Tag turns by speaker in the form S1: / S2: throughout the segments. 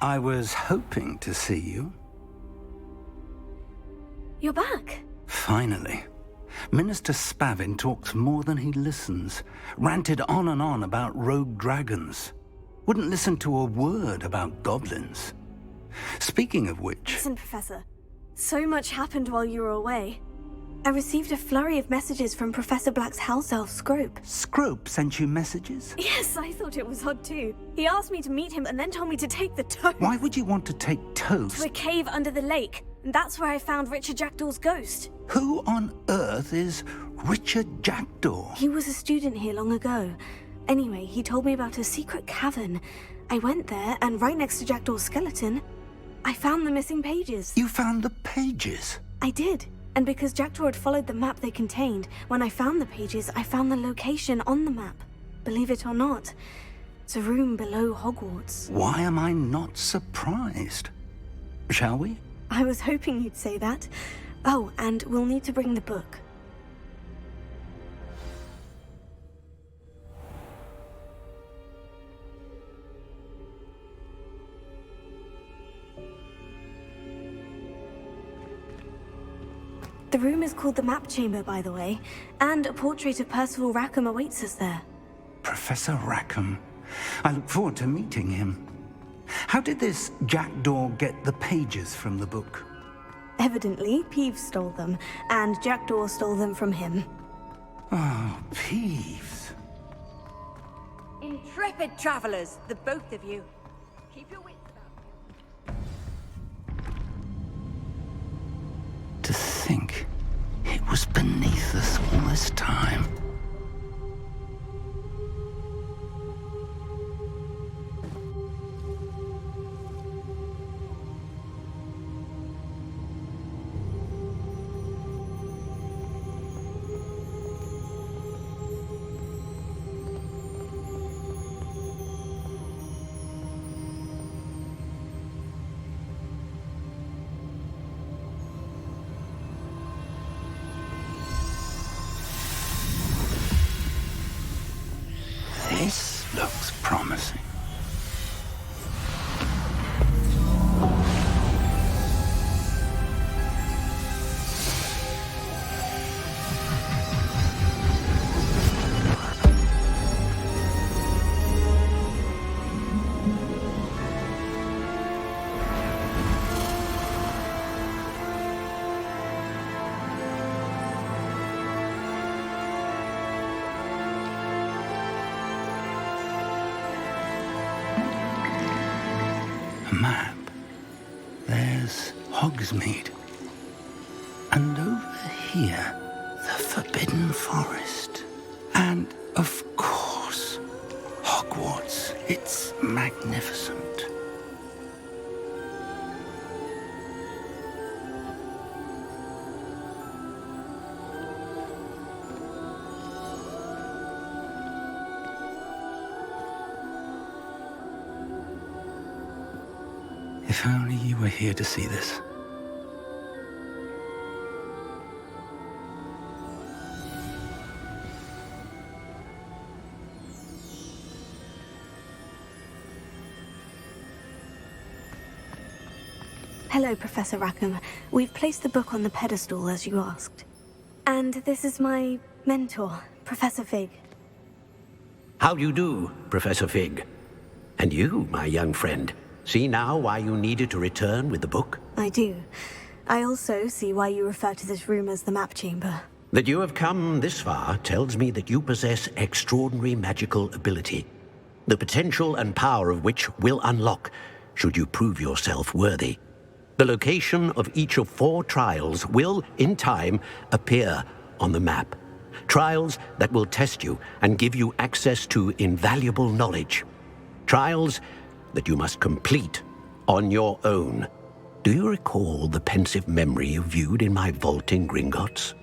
S1: I was hoping to see you.
S2: You're back.
S1: Finally. Minister Spavin talks more than he listens. Ranted on and on about rogue dragons. Wouldn't listen to a word about goblins. Speaking of which...
S2: Listen, Professor. So much happened while you were away. I received a flurry of messages from Professor Black's house elf, Scrope.
S1: Scrope sent you messages?
S2: Yes, I thought it was odd too. He asked me to meet him and then told me to take the toast.
S1: Why would you want to take toast?
S2: To a cave under the lake. And that's where I found Richard Jackdaw's ghost.
S1: Who on earth is Richard Jackdaw?
S2: He was a student here long ago. Anyway, he told me about a secret cavern. I went there, and right next to Jackdaw's skeleton, I found the missing pages.
S1: You found the pages?
S2: I did. And because Jackdaw had followed the map they contained, when I found the pages, I found the location on the map. Believe it or not, it's a room below Hogwarts.
S1: Why am I not surprised? Shall we?
S2: I was hoping you'd say that. Oh, and we'll need to bring the book. The room is called the Map Chamber, by the way, and a portrait of Percival Rackham awaits us there.
S1: Professor Rackham. I look forward to meeting him. How did this Jackdaw get the pages from the book?
S2: Evidently, Peeves stole them, and Jackdaw stole them from him.
S1: Oh, Peeves.
S3: Intrepid travelers, the both of you. Keep your wits about you.
S1: To think it was beneath us all this time. This looks promising. A map. There's Hogsmeade. And over here, the Forbidden Forest. And, of course, Hogwarts. It's magnificent. If only you were here to see this.
S2: Hello, Professor Rackham. We've placed the book on the pedestal, as you asked. And this is my mentor, Professor Fig.
S4: How do you do, Professor Fig? And you, my young friend, see now why you needed to return with the book?
S2: I do. I also see why you refer to this room as the Map Chamber.
S4: That you have come this far tells me that you possess extraordinary magical ability, the potential and power of which will unlock should you prove yourself worthy. The location of each of 4 trials will, in time, appear on the map. Trials that will test you and give you access to invaluable knowledge. Trials that you must complete on your own. Do you recall the pensive memory you viewed in my vault in Gringotts?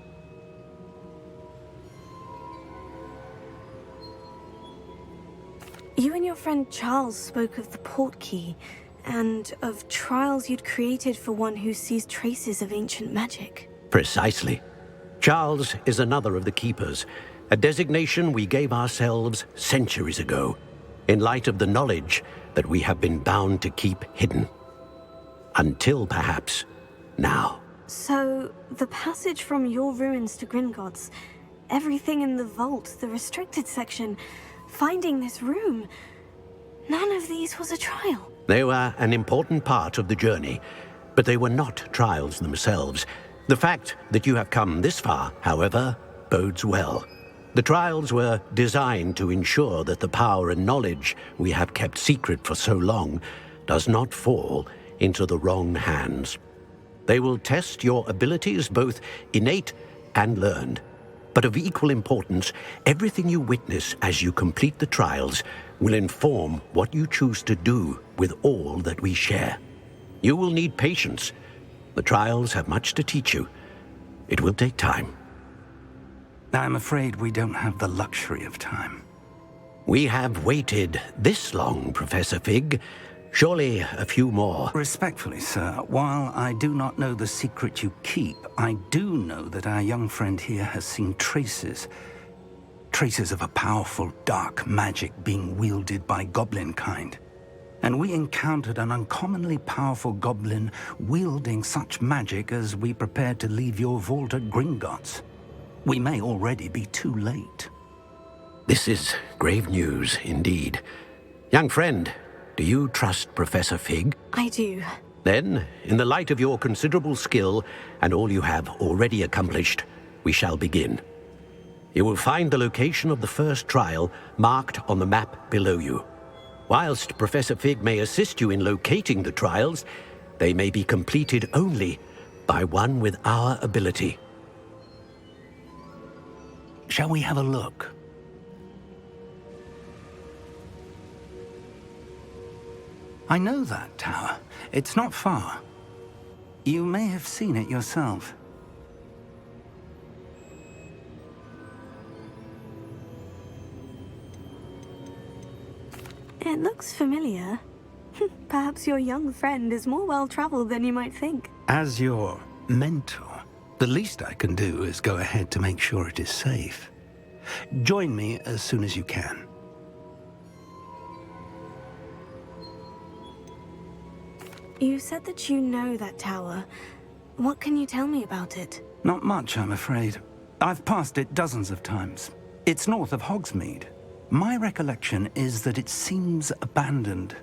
S2: You and your friend Charles spoke of the portkey, and of trials you'd created for one who sees traces of ancient magic.
S4: Precisely. Charles is another of the Keepers, a designation we gave ourselves centuries ago. in light of the knowledge that we have been bound to keep hidden. Until perhaps now.
S2: So, the passage from your ruins to Gringotts, everything in the vault, the restricted section, finding this room, none of these was a trial.
S4: They were an important part of the journey, but they were not trials themselves. The fact that you have come this far, however, bodes well. The trials were designed to ensure that the power and knowledge we have kept secret for so long does not fall into the wrong hands. They will test your abilities, both innate and learned. But of equal importance, everything you witness as you complete the trials will inform what you choose to do with all that we share. You will need patience. The trials have much to teach you. It will take time.
S1: I'm afraid we don't have the luxury of time.
S4: We have waited this long, Professor Fig. Surely a few more.
S1: Respectfully, sir, while I do not know the secret you keep, I do know that our young friend here has seen traces of a powerful dark magic being wielded by goblin kind. And we encountered an uncommonly powerful goblin wielding such magic as we prepared to leave your vault at Gringotts. We may already be too late.
S4: This is grave news indeed. Young friend, do you trust Professor Fig?
S2: I do.
S4: Then, in the light of your considerable skill and all you have already accomplished, we shall begin. You will find the location of the first trial marked on the map below you. Whilst Professor Fig may assist you in locating the trials, they may be completed only by one with our ability.
S1: Shall we have a look? I know that tower. It's not far. You may have seen it yourself.
S2: It looks familiar. Perhaps your young friend is more well-traveled than you might think.
S1: As your mentor, the least I can do is go ahead to make sure it is safe. Join me as soon as you can.
S2: You said that you know that tower. What can you tell me about it?
S1: Not much, I'm afraid. I've passed it dozens of times. It's north of Hogsmeade. My recollection is that it seems abandoned.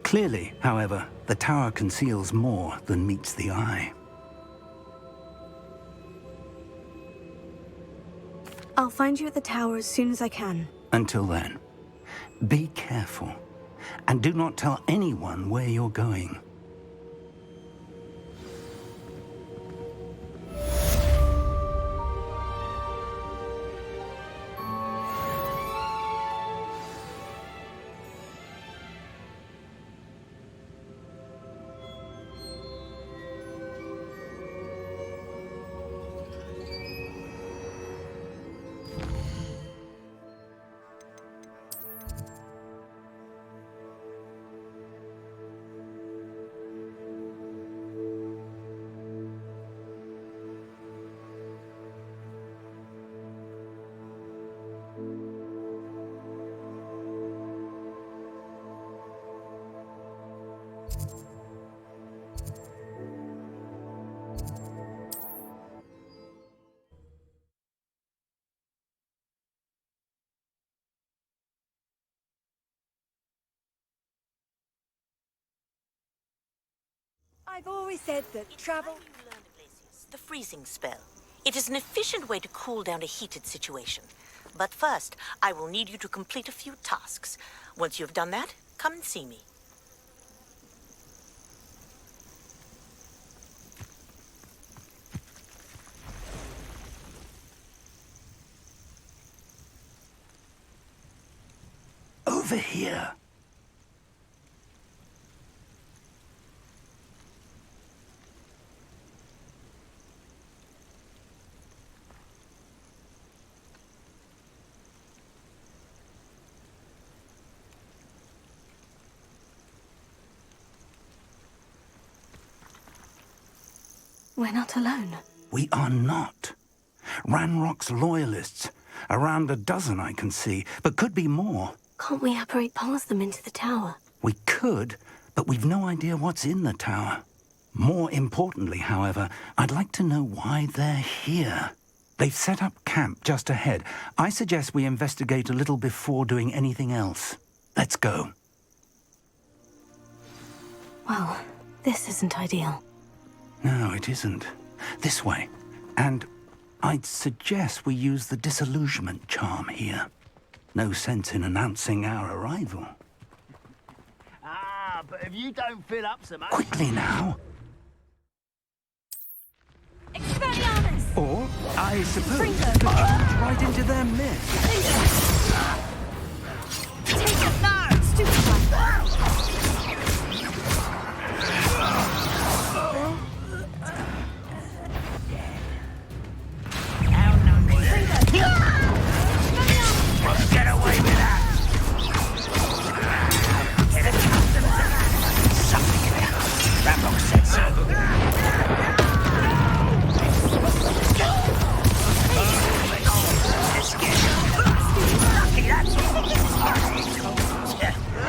S1: Clearly, however, the tower conceals more than meets the eye.
S2: I'll find you at the tower as soon as I can.
S1: Until then, be careful, and do not tell anyone where you're going.
S3: I've always said that travel...
S5: The freezing spell. It is an efficient way to cool down a heated situation. But first, I will need you to complete a few tasks. Once you've done that, come and see me.
S1: Over here.
S2: We're not alone.
S1: We are not. Ranrock's loyalists. Around a dozen I can see, but could be more.
S2: Can't we apparate past them into the tower?
S1: We could, but we've no idea what's in the tower. More importantly, however, I'd like to know why they're here. They've set up camp just ahead. I suggest we investigate a little before doing anything else. Let's go.
S2: Well, this isn't ideal.
S1: No, it isn't. This way. And I'd suggest we use the disillusionment charm here. No sense in announcing our arrival.
S6: Ah, but if you don't fill up some...
S1: Quickly now.
S2: Expelliarmus!
S1: Or, I suppose,
S2: Fringo.
S1: could charge right into their midst.
S2: Take it now! Stupid one!
S6: Get away with that! Get accustomed to that! Something in there. Ramrock said so. Lucky, that's all.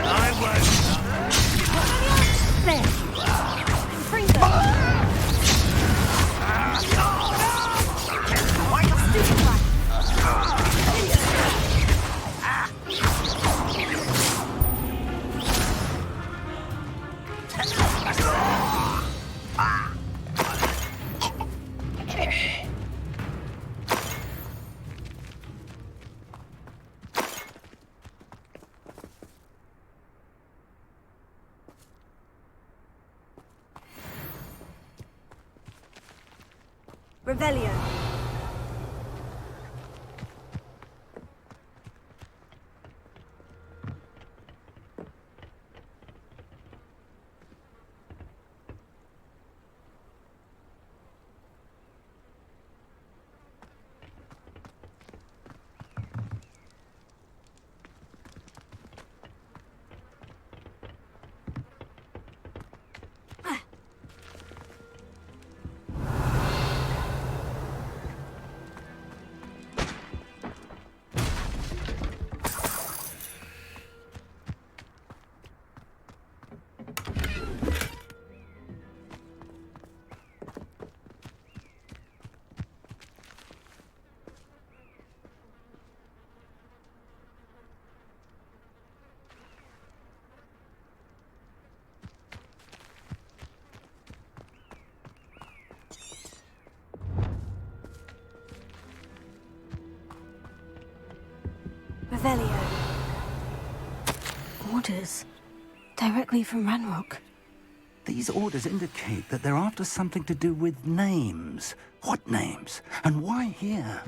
S6: I won't.
S2: There! Fringo! Stupid one! Revelio. Revelio. Orders. Directly from Ranrock.
S1: These orders indicate that they're after something to do with names. What names? And why here?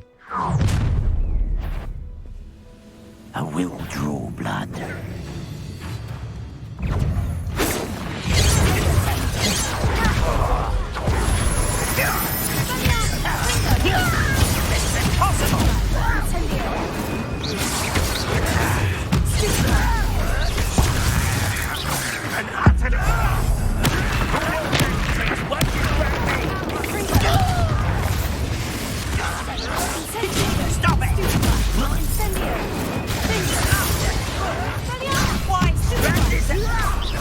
S6: I will draw blood. This is impossible! An utterly... Stop it!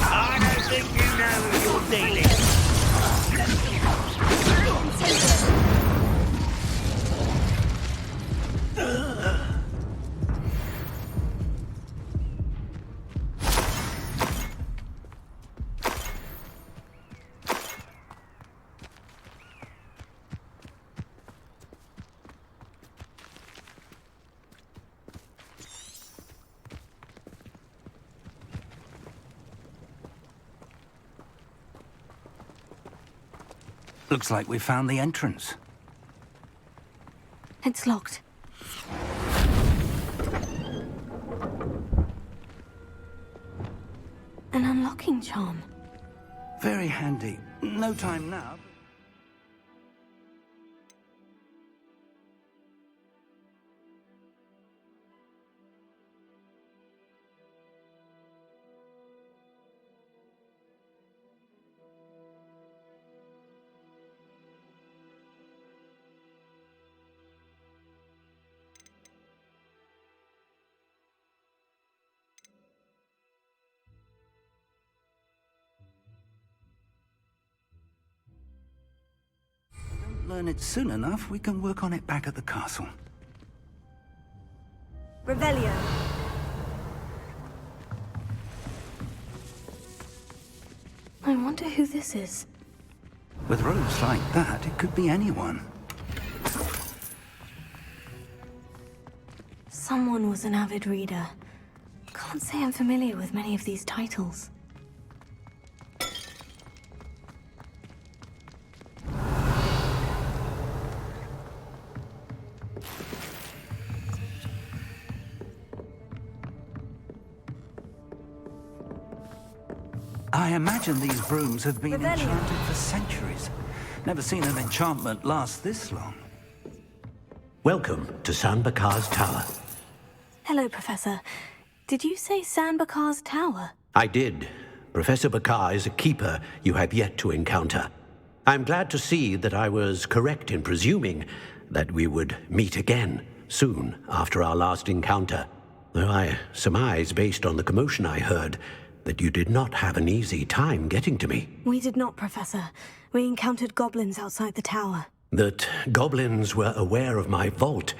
S6: I don't think you know who you're dealing with.
S1: Looks like we found the entrance.
S2: It's locked. An unlocking charm.
S1: Very handy. No time now. learn it soon enough, we can work on it back at the castle.
S2: Revelio. I wonder who this is.
S1: With robes like that, it could be anyone.
S2: Someone was an avid reader. Can't say I'm familiar with many of these titles.
S1: I imagine these rooms have been
S2: Revelio.
S1: enchanted for centuries. Never seen an enchantment last this long.
S4: Welcome to San Bakar's Tower.
S2: Hello, Professor. Did you say San Bakar's Tower?
S4: I did. Professor Bakar is a keeper you have yet to encounter. I'm glad to see that I was correct in presuming that we would meet again soon after our last encounter, though I surmise, based on the commotion I heard, that you did not have an easy time getting to me.
S2: We did not, Professor. We encountered goblins outside the tower.
S4: That goblins were aware of my vault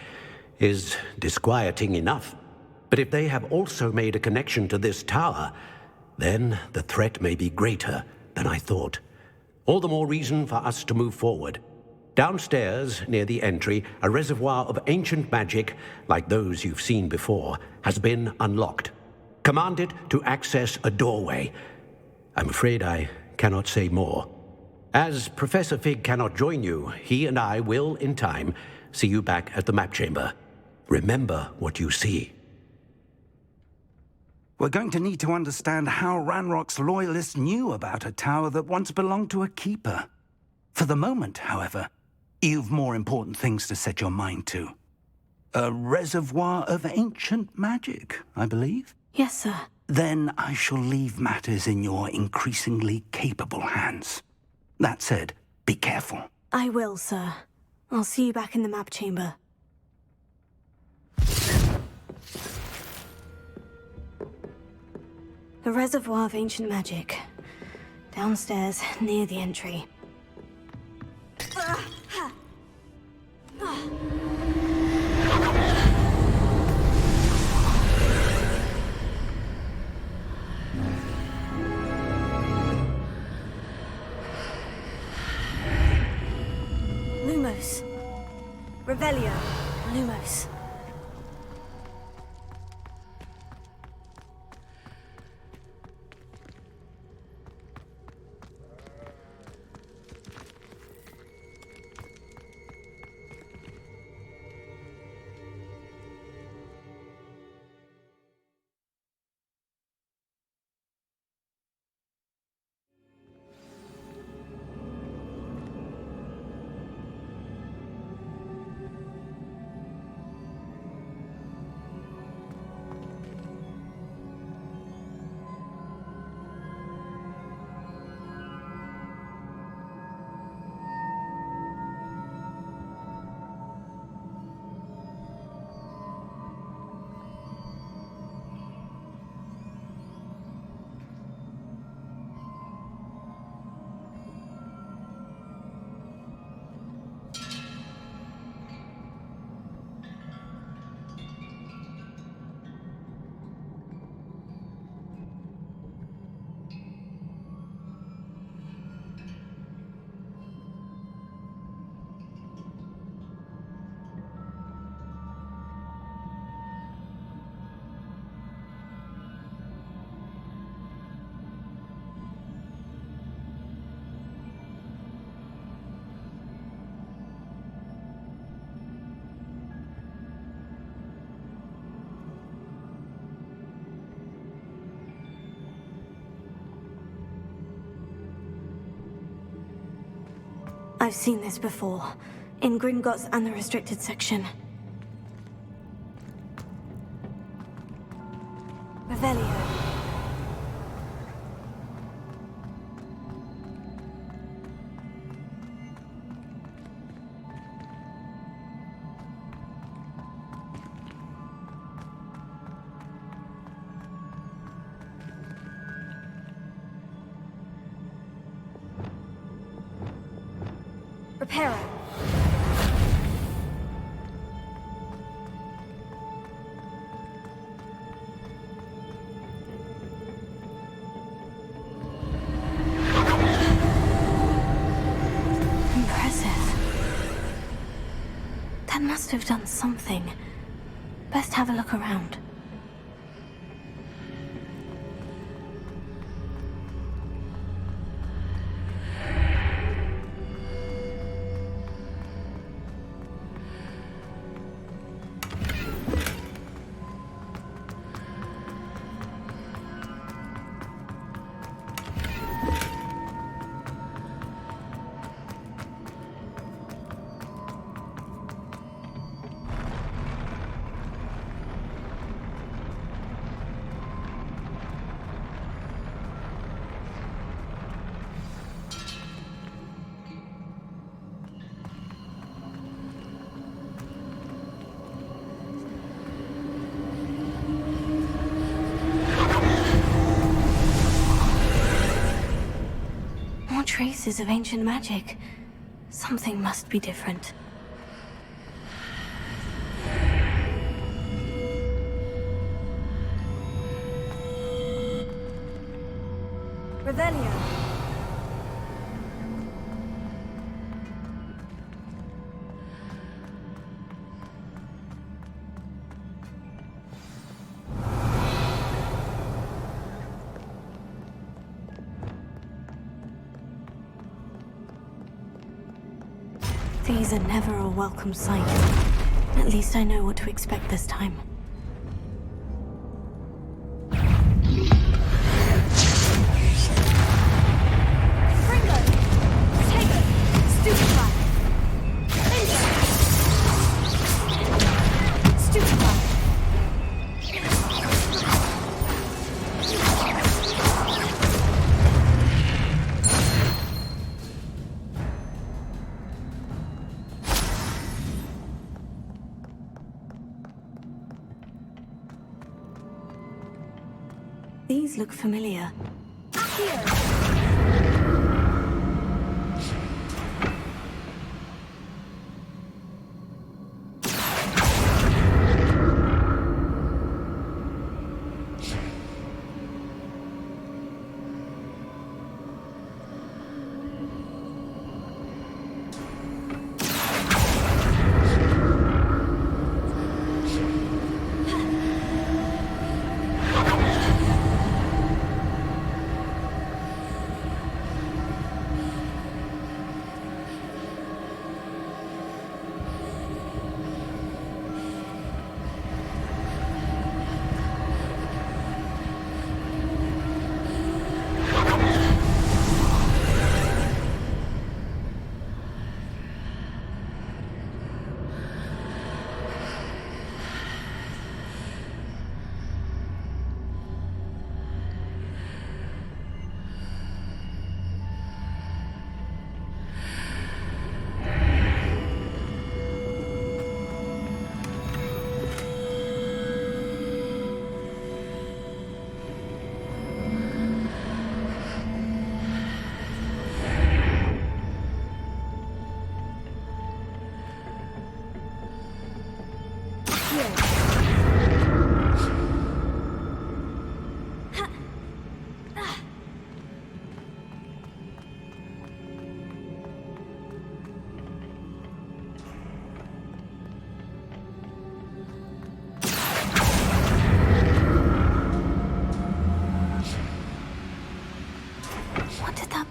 S4: is disquieting enough. But if they have also made a connection to this tower, then the threat may be greater than I thought. All the more reason for us to move forward. Downstairs, near the entry, a reservoir of ancient magic, like those you've seen before, has been unlocked. Command it to access a doorway. I'm afraid I cannot say more. As Professor Fig cannot join you, he and I will, in time, see you back at the map chamber. Remember what you see.
S1: We're going to need to understand how Ranrock's loyalists knew about a tower that once belonged to a keeper. For the moment, however, you've more important things to set your mind to. A reservoir of ancient magic, I believe?
S2: Yes, sir.
S1: Then I shall leave matters in your increasingly capable hands. That said, be careful.
S2: I will, sir. I'll see you back in the map chamber. The reservoir of ancient magic. Downstairs, near the entry. Lumos. Revelio. Lumos. I've seen this before, in Gringotts and the restricted section. Revelio. Reparo. must have done something. Best have a look around. Traces of ancient magic. Something must be different.
S3: Revelio.
S2: These are never a welcome sight. At least I know what to expect this time.
S3: Gringo! Tego! Stupefy! Stupefy!
S2: These look familiar.
S3: Here!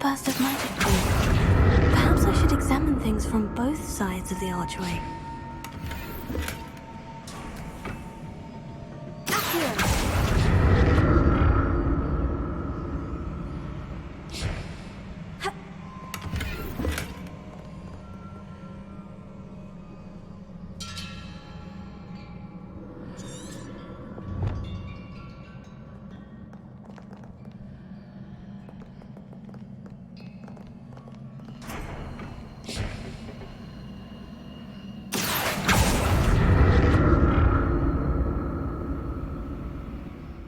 S2: Burst of magic do? Perhaps I should examine things from both sides of the archway.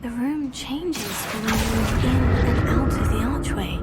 S2: The room changes when you move in and out of the archway.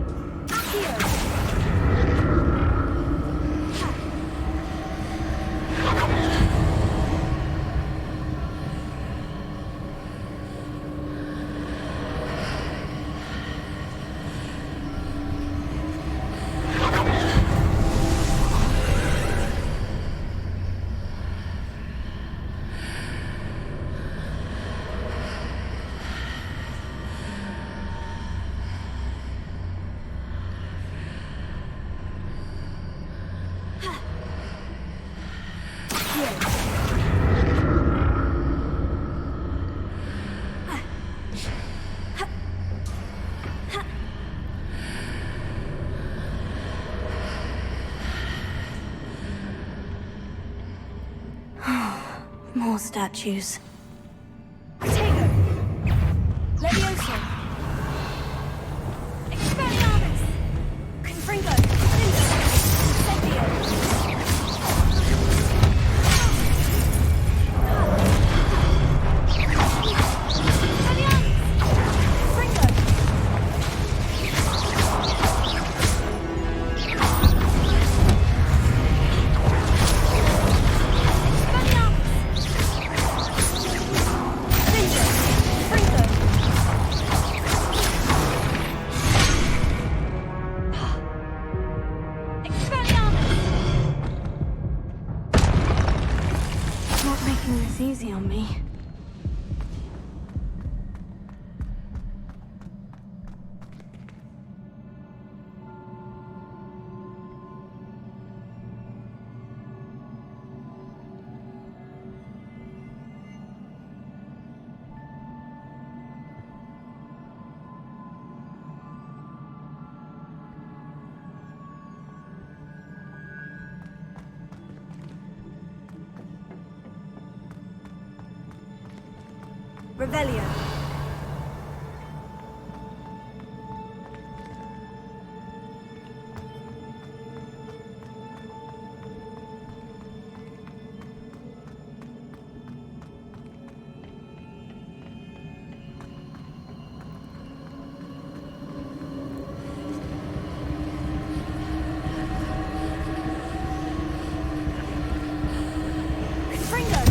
S2: statues.
S3: Protego! Levioso! Expelliarmus! Confringo! Incendio!
S2: Not making this easy on me.
S3: Revelio. Confringo.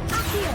S3: Accio.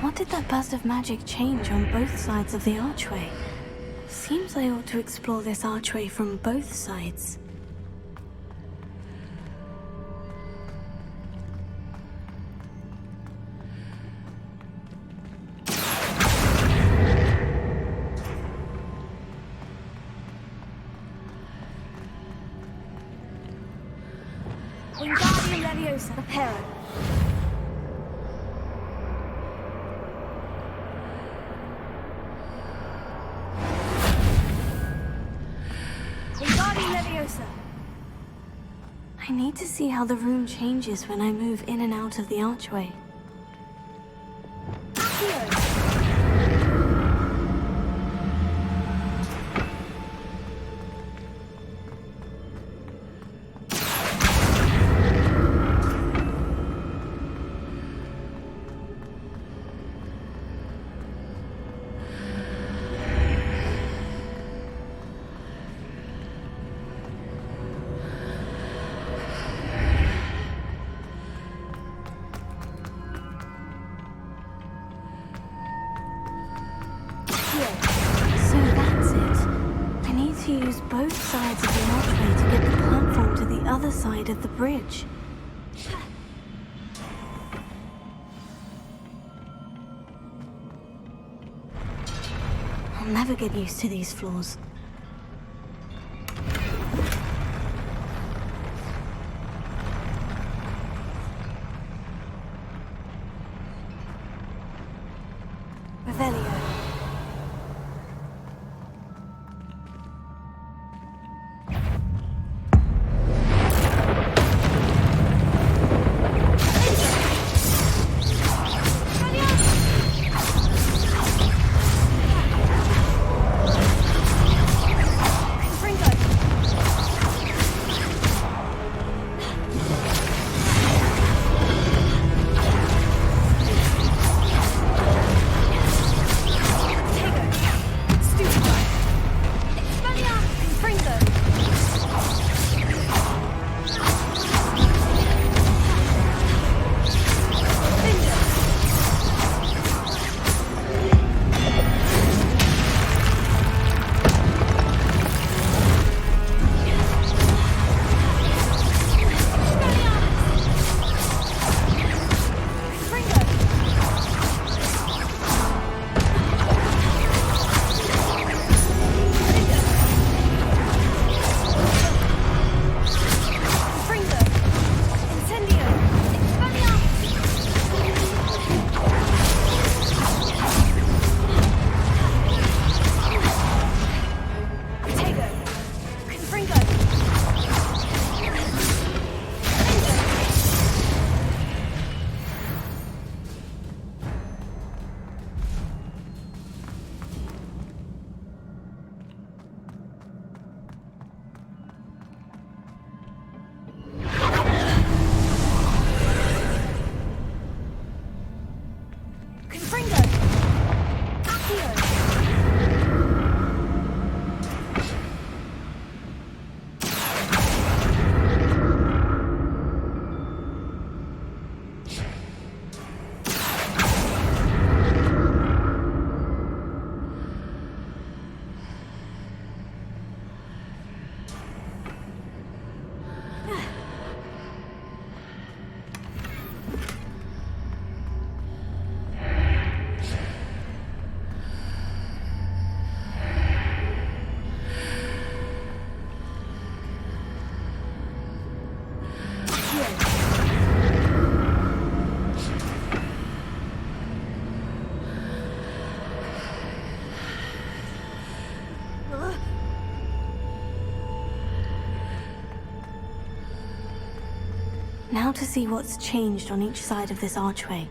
S2: What did that burst of magic change on both sides of the archway? Seems I ought to explore this archway from both sides.
S3: Wingardium Leviosa. Reparo. Wingardium Leviosa.
S2: I need to see how the room changes when I move in and out of the archway.
S3: Accio.
S2: So that's it. I need to use both sides of the archway to get the platform to the other side of the bridge. I'll never get used to these floors. Revelio. Now to see what's changed on each side of this archway.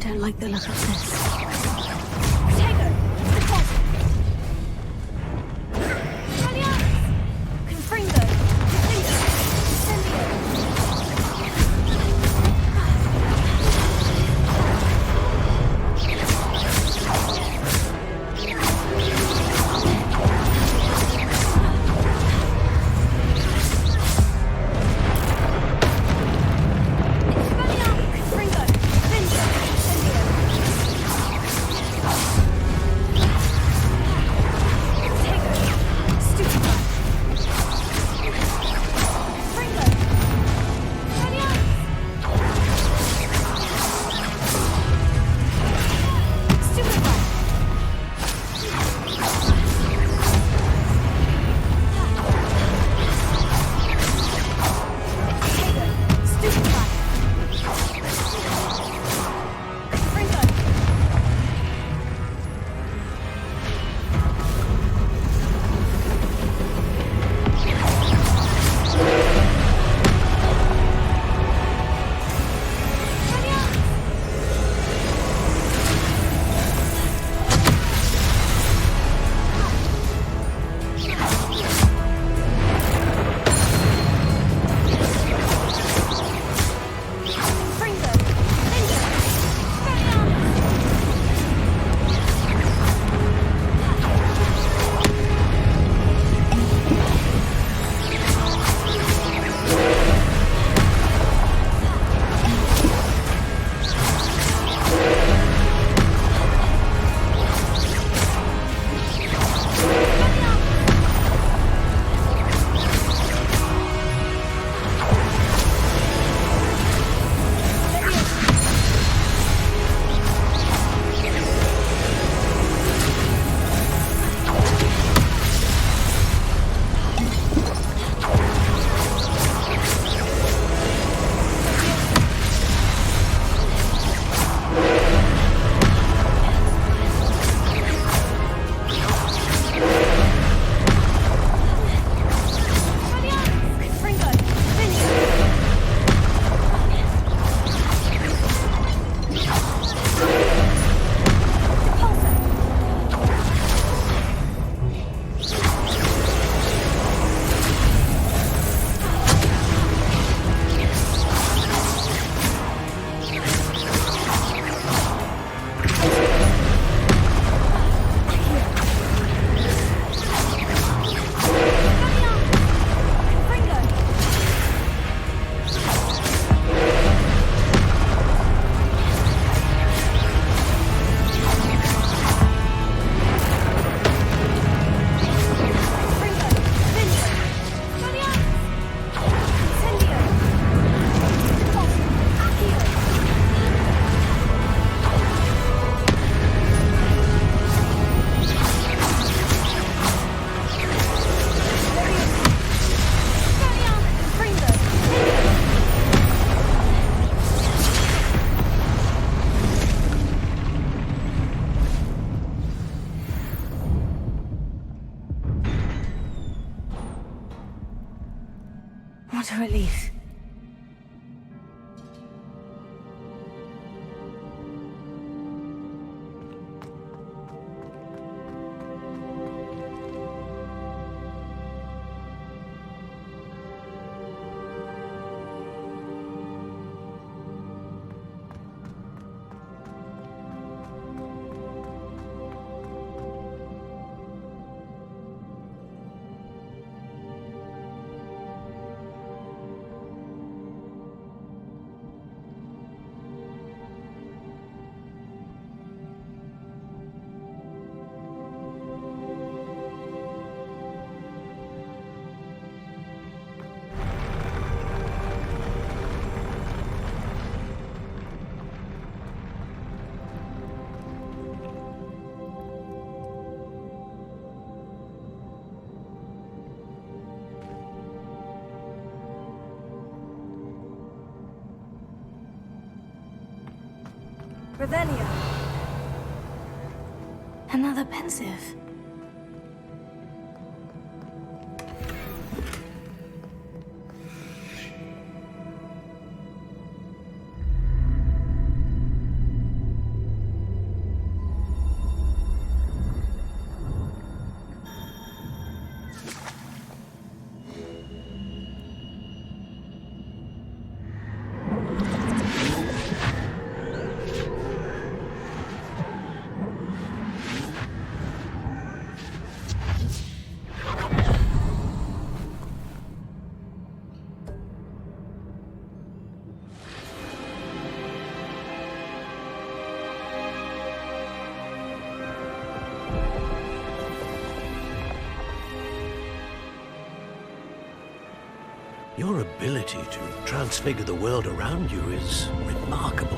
S2: Don't like the look of this. What a relief.
S3: Revelio.
S2: Another pensive.
S4: Your ability to transfigure the world around you is remarkable.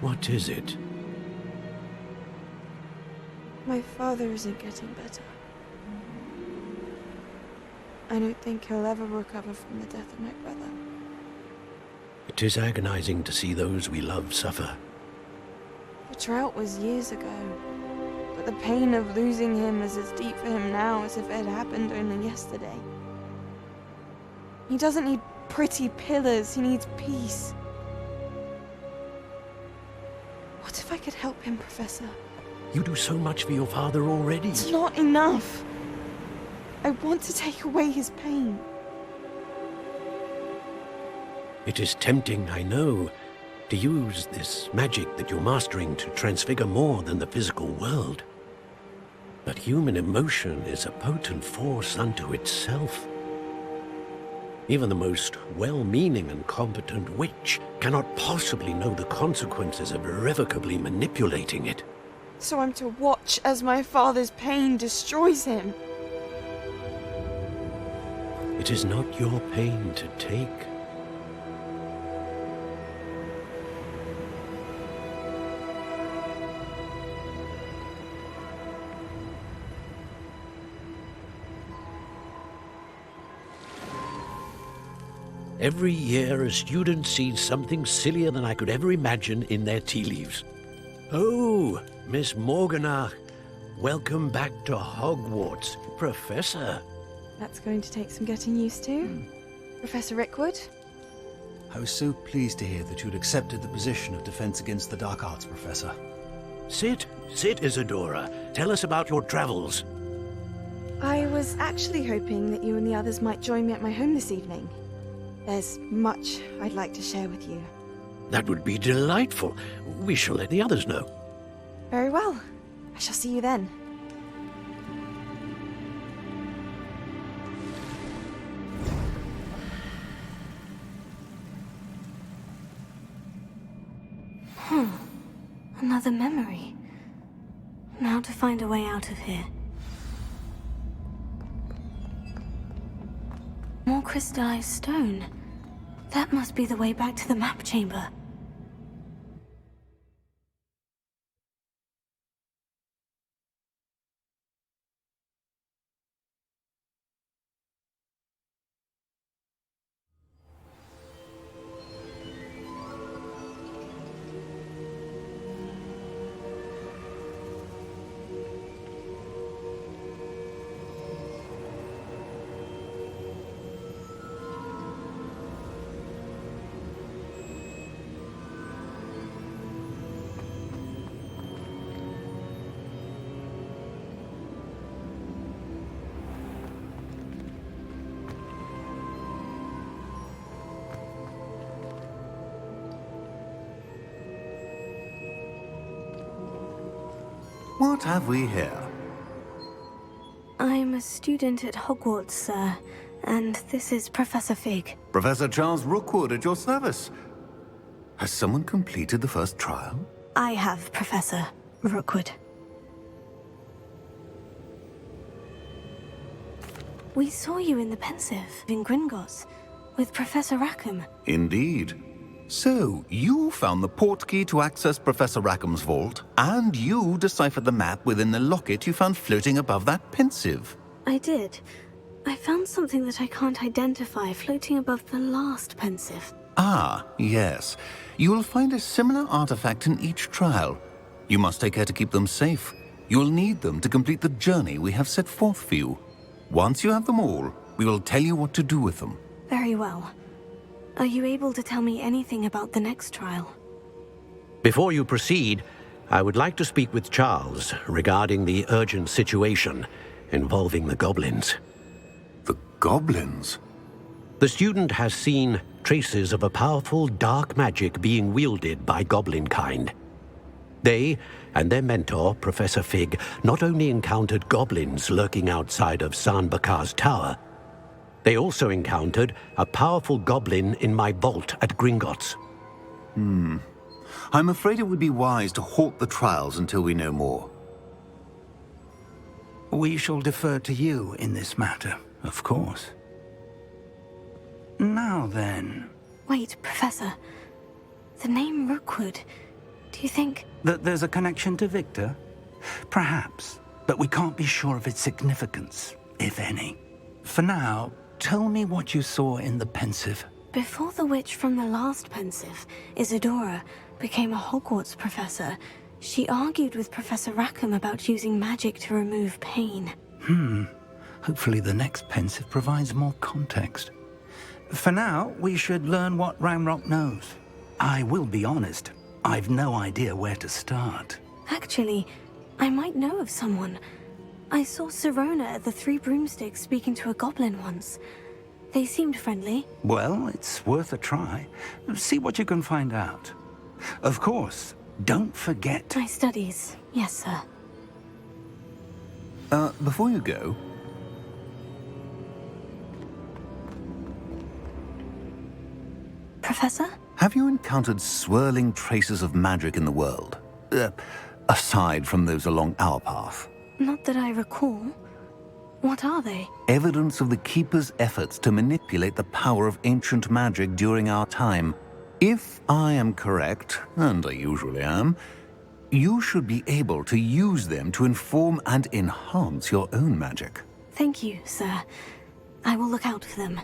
S4: What is it?
S7: My father isn't getting better. I don't think he'll ever recover from the death of my brother.
S4: It is agonizing to see those we love suffer.
S7: The drought was years ago, but the pain of losing him is as deep for him now as if it had happened only yesterday. He doesn't need pretty pillars, he needs peace. What if I could help him, Professor?
S4: You do so much for your father already.
S7: It's not enough. I want to take away his pain.
S4: It is tempting, I know, to use this magic that you're mastering to transfigure more than the physical world. But human emotion is a potent force unto itself. Even the most well-meaning and competent witch cannot possibly know the consequences of irrevocably manipulating it.
S7: So I'm to watch as my father's pain destroys him.
S4: It is not your pain to take. Every year, a student sees something sillier than I could ever imagine in their tea leaves. Oh, Miss Morganach, welcome back to Hogwarts, Professor.
S7: That's going to take some getting used to. Professor Rickwood?
S8: I was so pleased to hear that you'd accepted the position of Defense Against the Dark Arts, Professor.
S4: Sit, Isadora. Tell us about your travels.
S7: I was actually hoping that you and the others might join me at my home this evening. There's much I'd like to share with you.
S4: That would be delightful. We shall let the others know.
S7: Very well. I shall see you then.
S2: Another memory. Now to find a way out of here. More crystallized stone. That must be the way back to the map chamber.
S9: What have we here?
S2: I'm a student at Hogwarts, sir, and this is Professor Fig.
S9: Professor Charles Rookwood at your service. Has someone completed the first trial?
S2: I have, Professor Rookwood. We saw you in the Pensive in Gringotts with Professor Rackham.
S9: Indeed. So, you found the portkey to access Professor Rackham's vault, and you deciphered the map within the locket you found floating above that Pensive.
S2: I did. I found something that I can't identify floating above the last Pensive.
S9: Ah, yes. You will find a similar artifact in each trial. You must take care to keep them safe. You will need them to complete the journey we have set forth for you. Once you have them all, we will tell you what to do with them.
S2: Very well. Are you able to tell me anything about the next trial?
S4: Before you proceed, I would like to speak with Charles regarding the urgent situation involving the goblins.
S9: The goblins?
S4: The student has seen traces of a powerful dark magic being wielded by goblin kind. They and their mentor, Professor Fig, not only encountered goblins lurking outside of San Bakar's tower, they also encountered a powerful goblin in my vault at Gringotts.
S9: I'm afraid it would be wise to halt the trials until we know more.
S1: We shall defer to you in this matter, of course. Now then...
S2: Wait, Professor. The name Rookwood. Do you think...
S1: That there's a connection to Victor? Perhaps, but we can't be sure of its significance, if any. For now, tell me what you saw in the Pensive.
S2: Before the witch from the last Pensive, Isadora, became a Hogwarts professor, she argued with Professor Rackham about using magic to remove pain.
S1: Hopefully the next Pensive provides more context. For now, we should learn what Ramrock knows. I will be honest, I've no idea where to start.
S2: Actually, I might know of someone. I saw Sirona at the Three Broomsticks speaking to a goblin once. They seemed friendly.
S1: Well, it's worth a try. See what you can find out. Of course, don't forget...
S2: My studies, yes, sir.
S9: Before you go...
S2: Professor?
S9: Have you encountered swirling traces of magic in the world? Aside from those along our path?
S2: Not that I recall. What are they?
S9: Evidence of the Keeper's efforts to manipulate the power of ancient magic during our time. If I am correct, and I usually am, you should be able to use them to inform and enhance your own magic.
S2: Thank you, sir. I will look out for them.